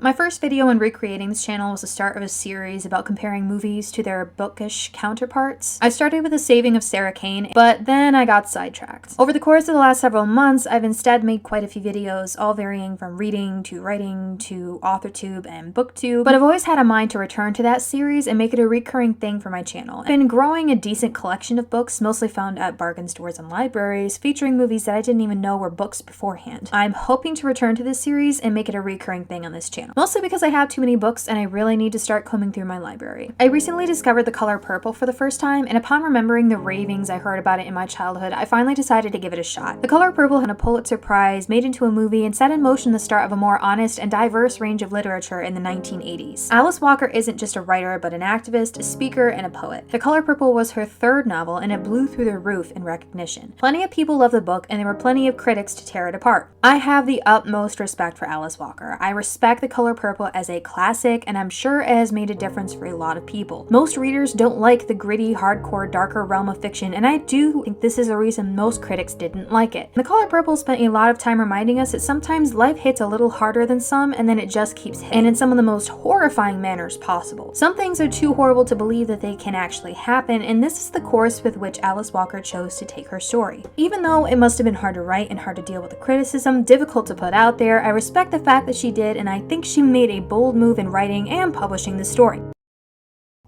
My first video in recreating this channel was the start of a series about comparing movies to their bookish counterparts. I started with a saving of Sarah Kane, but then I got sidetracked. Over the course of the last several months, I've instead made quite a few videos, all varying from reading to writing to AuthorTube and BookTube, but I've always had a mind to return to that series and make it a recurring thing for my channel. I've been growing a decent collection of books, mostly found at bargain stores and libraries, featuring movies that I didn't even know were books beforehand. I'm hoping to return to this series and make it a recurring thing on this channel. Mostly because I have too many books and I really need to start combing through my library. I recently discovered The Color Purple for the first time, and upon remembering the ravings I heard about it in my childhood, I finally decided to give it a shot. The Color Purple had a Pulitzer Prize, made into a movie, and set in motion the start of a more honest and diverse range of literature in the 1980s. Alice Walker isn't just a writer, but an activist, a speaker, and a poet. The Color Purple was her third novel, and it blew through the roof in recognition. Plenty of people loved the book, and there were plenty of critics to tear it apart. I have the utmost respect for Alice Walker. I respect The Color Purple as a classic, and I'm sure it has made a difference for a lot of people. Most readers don't like the gritty, hardcore, darker realm of fiction, and I do think this is a reason most critics didn't like it. The Color Purple spent a lot of time reminding us that sometimes life hits a little harder than some, and then it just keeps hitting, and in some of the most horrifying manners possible. Some things are too horrible to believe that they can actually happen, and this is the course with which Alice Walker chose to take her story. Even though it must have been hard to write and hard to deal with the criticism, difficult to put out there, I respect the fact that she did, and I think she made a bold move in writing and publishing the story.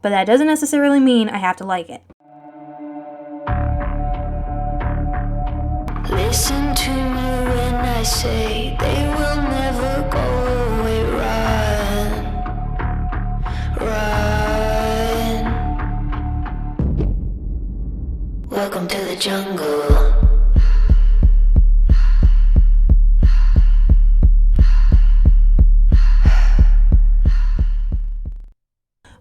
But that doesn't necessarily mean I have to like it. Listen to me when I say they will never go away. Run, welcome to the jungle.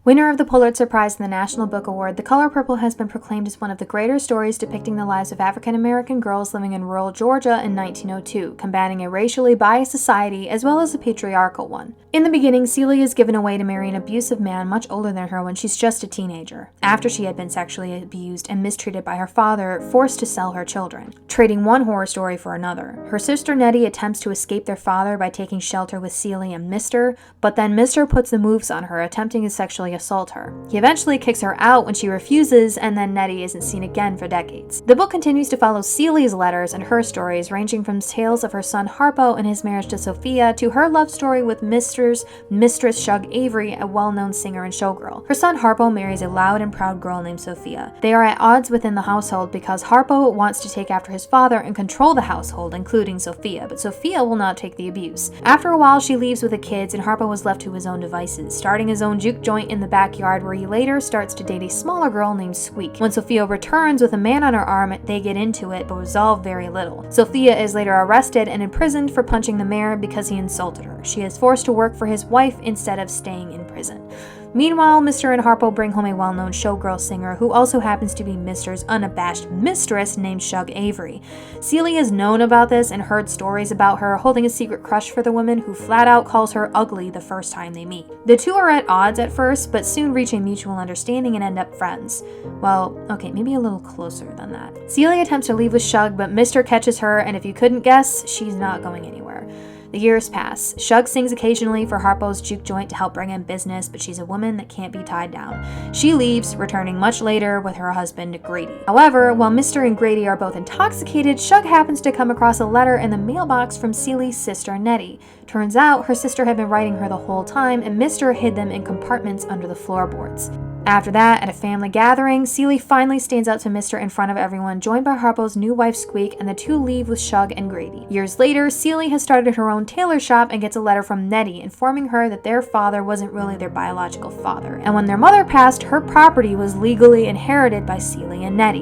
Winner of the Pulitzer Prize and the National Book Award, The Color Purple has been proclaimed as one of the greater stories depicting the lives of African American girls living in rural Georgia in 1902, combating a racially biased society as well as a patriarchal one. In the beginning, Celia is given away to marry an abusive man much older than her when she's just a teenager, after she had been sexually abused and mistreated by her father, forced to sell her children, trading one horror story for another. Her sister Nettie attempts to escape their father by taking shelter with Celia and Mr., but then Mr. puts the moves on her, attempting to sexually assault her. He eventually kicks her out when she refuses, and then Nettie isn't seen again for decades. The book continues to follow Celia's letters and her stories, ranging from tales of her son Harpo and his marriage to Sophia to her love story with Mistress Shug Avery, a well-known singer and showgirl. Her son Harpo marries a loud and proud girl named Sophia. They are at odds within the household because Harpo wants to take after his father and control the household, including Sophia, but Sophia will not take the abuse. After a while, she leaves with the kids, and Harpo was left to his own devices, starting his own juke joint in the backyard where he later starts to date a smaller girl named Squeak. When Sophia returns with a man on her arm, they get into it but resolve very little. Sophia is later arrested and imprisoned for punching the mayor because he insulted her. She is forced to work for his wife instead of staying in prison. Meanwhile, Mr. and Harpo bring home a well-known showgirl singer who also happens to be Mr.'s unabashed mistress named Shug Avery. Celia is known about this and heard stories about her, holding a secret crush for the woman who flat out calls her ugly the first time they meet. The two are at odds at first, but soon reach a mutual understanding and end up friends. Well, okay, maybe a little closer than that. Celia attempts to leave with Shug, but Mr. catches her, and if you couldn't guess, she's not going anywhere. The years pass. Shug sings occasionally for Harpo's juke joint to help bring in business, but she's a woman that can't be tied down. She leaves, returning much later with her husband, Grady. However, while Mr. and Grady are both intoxicated, Shug happens to come across a letter in the mailbox from Celia's sister, Nettie. Turns out, her sister had been writing her the whole time, and Mr. hid them in compartments under the floorboards. After that, at a family gathering, Celia finally stands up to Mr. in front of everyone, joined by Harpo's new wife Squeak, and the two leave with Shug and Grady. Years later, Celia has started her own tailor shop and gets a letter from Nettie informing her that their father wasn't really their biological father, and when their mother passed, her property was legally inherited by Celia and Nettie.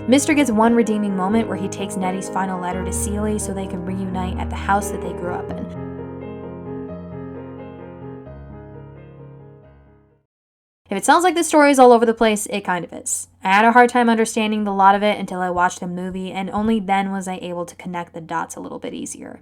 Mr. gets one redeeming moment where he takes Nettie's final letter to Celia so they can reunite at the house that they grew up in. If it sounds like this story is all over the place, it kind of is. I had a hard time understanding the lot of it until I watched the movie, and only then was I able to connect the dots a little bit easier.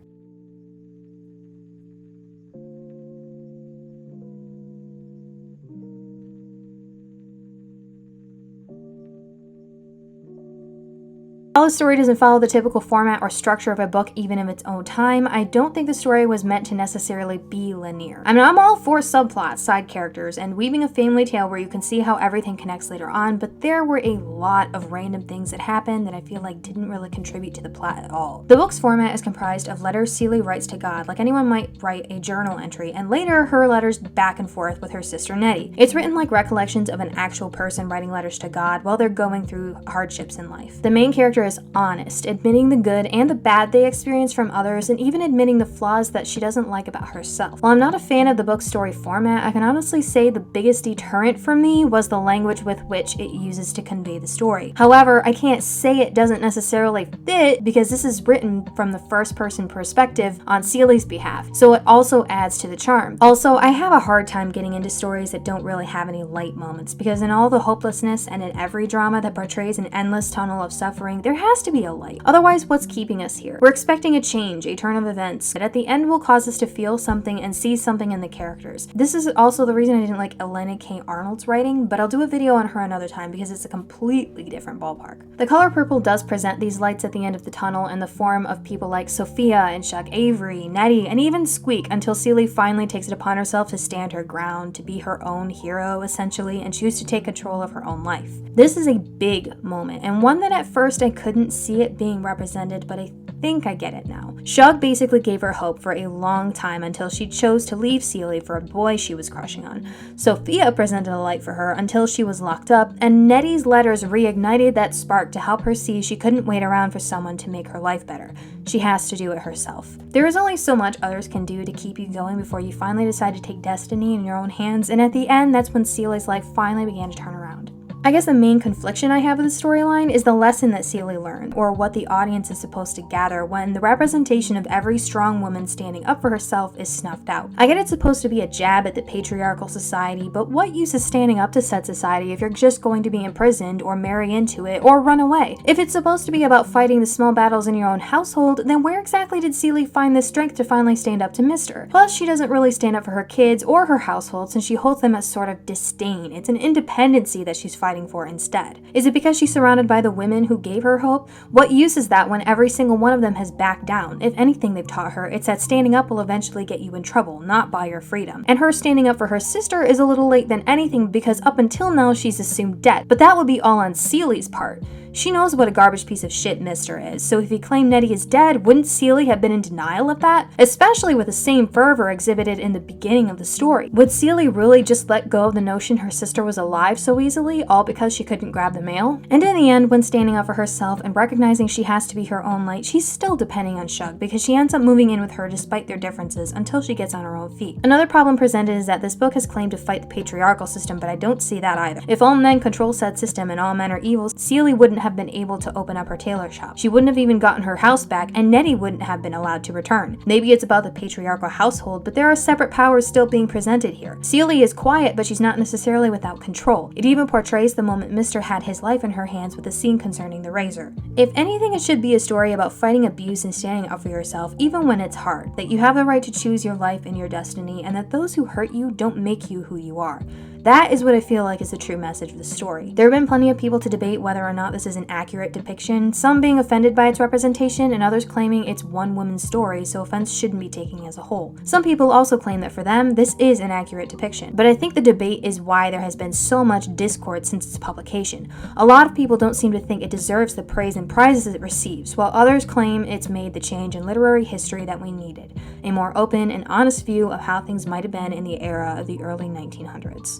While the story doesn't follow the typical format or structure of a book even in its own time, I don't think the story was meant to necessarily be linear. I mean, I'm all for subplots, side characters, and weaving a family tale where you can see how everything connects later on, but there were a lot of random things that happened that I feel like didn't really contribute to the plot at all. The book's format is comprised of letters Celie writes to God, like anyone might write a journal entry, and later her letters back and forth with her sister Nettie. It's written like recollections of an actual person writing letters to God while they're going through hardships in life. The main character is honest, admitting the good and the bad they experience from others, and even admitting the flaws that she doesn't like about herself. While I'm not a fan of the book's story format, I can honestly say the biggest deterrent for me was the language with which it uses to convey the story. However, I can't say it doesn't necessarily fit because this is written from the first person perspective on Celie's behalf, so it also adds to the charm. Also, I have a hard time getting into stories that don't really have any light moments, because in all the hopelessness and in every drama that portrays an endless tunnel of suffering, there has to be a light. Otherwise, what's keeping us here? We're expecting a change, a turn of events, that at the end will cause us to feel something and see something in the characters. This is also the reason I didn't like Eleanor K. Arnold's writing, but I'll do a video on her another time because it's a completely different ballpark. The Color Purple does present these lights at the end of the tunnel in the form of people like Sophia and Chuck Avery, Nettie, and even Squeak, until Celie finally takes it upon herself to stand her ground, to be her own hero, essentially, and choose to take control of her own life. This is a big moment, and one that at first I couldn't see it being represented, but I think I get it now. Shug basically gave her hope for a long time until she chose to leave Celie for a boy she was crushing on. Sophia presented a light for her until she was locked up, and Nettie's letters reignited that spark to help her see she couldn't wait around for someone to make her life better. She has to do it herself. There is only so much others can do to keep you going before you finally decide to take destiny in your own hands, and at the end, that's when Celie's life finally began to turn around. I guess the main confliction I have with the storyline is the lesson that Celie learned, or what the audience is supposed to gather when the representation of every strong woman standing up for herself is snuffed out. I get it's supposed to be a jab at the patriarchal society, but what use is standing up to said society if you're just going to be imprisoned or marry into it or run away? If it's supposed to be about fighting the small battles in your own household, then where exactly did Celie find the strength to finally stand up to Mr.? Plus, she doesn't really stand up for her kids or her household since she holds them as sort of disdain. It's an independency that she's fighting for instead. Is it because she's surrounded by the women who gave her hope? What use is that when every single one of them has backed down? If anything they've taught her, it's that standing up will eventually get you in trouble, not buy your freedom. And her standing up for her sister is a little late than anything because up until now she's assumed dead. But that would be all on Celie's part. She knows what a garbage piece of shit Mr. is, so if he claimed Nettie is dead, wouldn't Celie have been in denial of that? Especially with the same fervor exhibited in the beginning of the story. Would Celie really just let go of the notion her sister was alive so easily, all because she couldn't grab the mail? And in the end, when standing up for herself and recognizing she has to be her own light, she's still depending on Shug because she ends up moving in with her despite their differences until she gets on her own feet. Another problem presented is that this book has claimed to fight the patriarchal system, but I don't see that either. If all men control said system and all men are evil, Celie wouldn't have been able to open up her tailor shop. She wouldn't have even gotten her house back, and Nettie wouldn't have been allowed to return. Maybe it's about the patriarchal household, but there are separate powers still being presented here. Celie is quiet, but she's not necessarily without control. It even portrays the moment Mr. had his life in her hands with the scene concerning the razor. If anything, it should be a story about fighting abuse and standing up for yourself, even when it's hard, that you have the right to choose your life and your destiny, and that those who hurt you don't make you who you are. That is what I feel like is the true message of the story. There have been plenty of people to debate whether or not this is an accurate depiction, some being offended by its representation and others claiming it's one woman's story, so offense shouldn't be taken as a whole. Some people also claim that for them, this is an accurate depiction, but I think the debate is why there has been so much discord since its publication. A lot of people don't seem to think it deserves the praise and prizes it receives, while others claim it's made the change in literary history that we needed, a more open and honest view of how things might have been in the era of the early 1900s.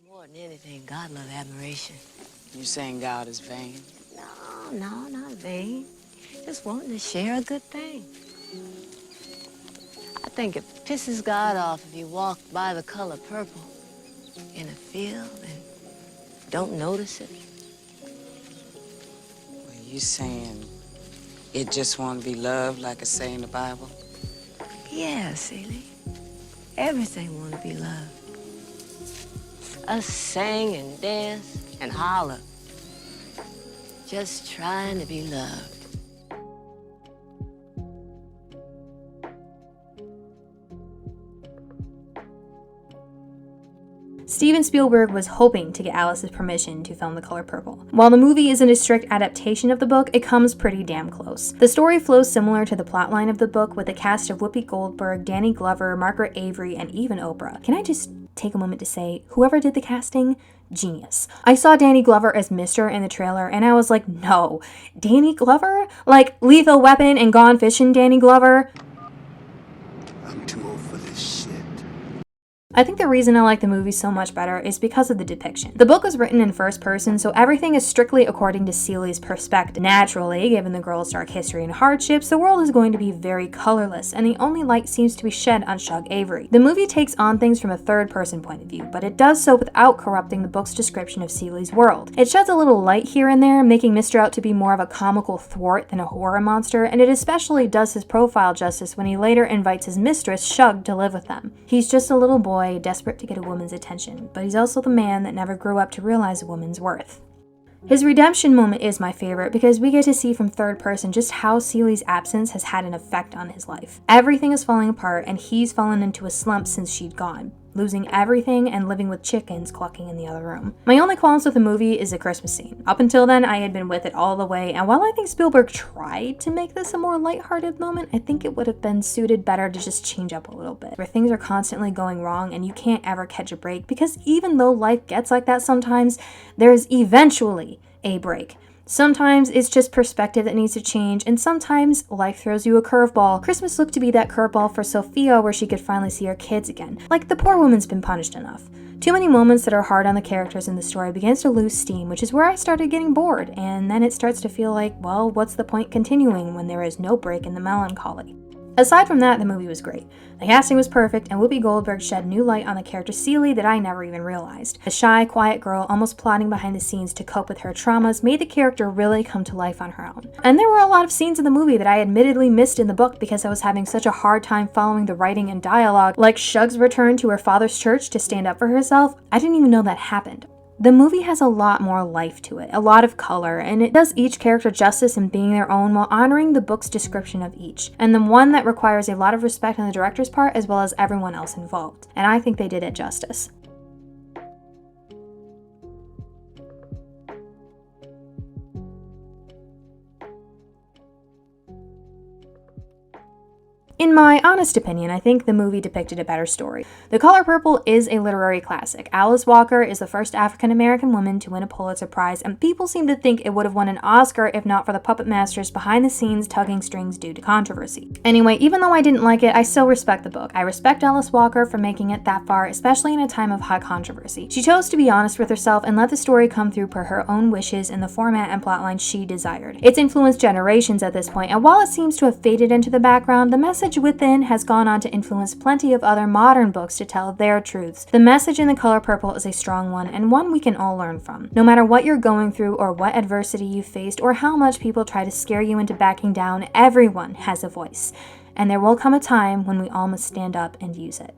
More than anything, God loves admiration. You saying God is vain? No, not vain. Just wanting to share a good thing. I think it pisses God off if you walk by the color purple in a field and don't notice it. Well, you saying it just want to be loved like it say in the Bible? Yeah, Celie. Everything want to be loved. Us sing and dance and holler. Just trying to be loved. Steven Spielberg was hoping to get Alice's permission to film The Color Purple. While the movie isn't a strict adaptation of the book, it comes pretty damn close. The story flows similar to the plotline of the book, with a cast of Whoopi Goldberg, Danny Glover, Margaret Avery, and even Oprah. Can I just take a moment to say, whoever did the casting, genius. I saw Danny Glover as Mr. in the trailer and I was like, no, Danny Glover? Like Lethal Weapon and Gone Fishing Danny Glover? I'm too old for this shit. I think the reason I like the movie so much better is because of the depiction. The book was written in first person, so everything is strictly according to Celie's perspective. Naturally, given the girl's dark history and hardships, the world is going to be very colorless, and the only light seems to be shed on Shug Avery. The movie takes on things from a third person point of view, but it does so without corrupting the book's description of Celie's world. It sheds a little light here and there, making Mr. out to be more of a comical thwart than a horror monster, and it especially does his profile justice when he later invites his mistress, Shug, to live with them. He's just a little boy desperate to get a woman's attention, but he's also the man that never grew up to realize a woman's worth. His redemption moment is my favorite because we get to see from third person just how Celie's absence has had an effect on his life. Everything is falling apart and he's fallen into a slump since she'd gone, losing everything and living with chickens clucking in the other room. My only qualms with the movie is the Christmas scene. Up until then, I had been with it all the way, and while I think Spielberg tried to make this a more lighthearted moment, I think it would have been suited better to just change up a little bit, where things are constantly going wrong and you can't ever catch a break, because even though life gets like that sometimes, there's eventually a break. Sometimes it's just perspective that needs to change, and sometimes life throws you a curveball. Christmas looked to be that curveball for Sophia, where she could finally see her kids again. Like, the poor woman's been punished enough. Too many moments that are hard on the characters in the story begins to lose steam, which is where I started getting bored, and then it starts to feel like, well, what's the point continuing when there is no break in the melancholy? Aside from that, the movie was great. The casting was perfect, and Whoopi Goldberg shed new light on the character Celie that I never even realized. The shy, quiet girl, almost plotting behind the scenes to cope with her traumas, made the character really come to life on her own. And there were a lot of scenes in the movie that I admittedly missed in the book because I was having such a hard time following the writing and dialogue, like Shug's return to her father's church to stand up for herself. I didn't even know that happened. The movie has a lot more life to it, a lot of color, and it does each character justice in being their own while honoring the book's description of each, and the one that requires a lot of respect on the director's part as well as everyone else involved. And I think they did it justice. In my honest opinion, I think the movie depicted a better story. The Color Purple is a literary classic. Alice Walker is the first African-American woman to win a Pulitzer Prize, and people seem to think it would have won an Oscar if not for the puppet masters behind the scenes tugging strings due to controversy. Anyway, even though I didn't like it, I still respect the book. I respect Alice Walker for making it that far, especially in a time of high controversy. She chose to be honest with herself and let the story come through per her own wishes in the format and plotline she desired. It's influenced generations at this point, and while it seems to have faded into the background, the message within has gone on to influence plenty of other modern books to tell their truths. The message in The Color Purple is a strong one, and one we can all learn from. No matter what you're going through or what adversity you've faced or how much people try to scare you into backing down, everyone has a voice. And there will come a time when we all must stand up and use it.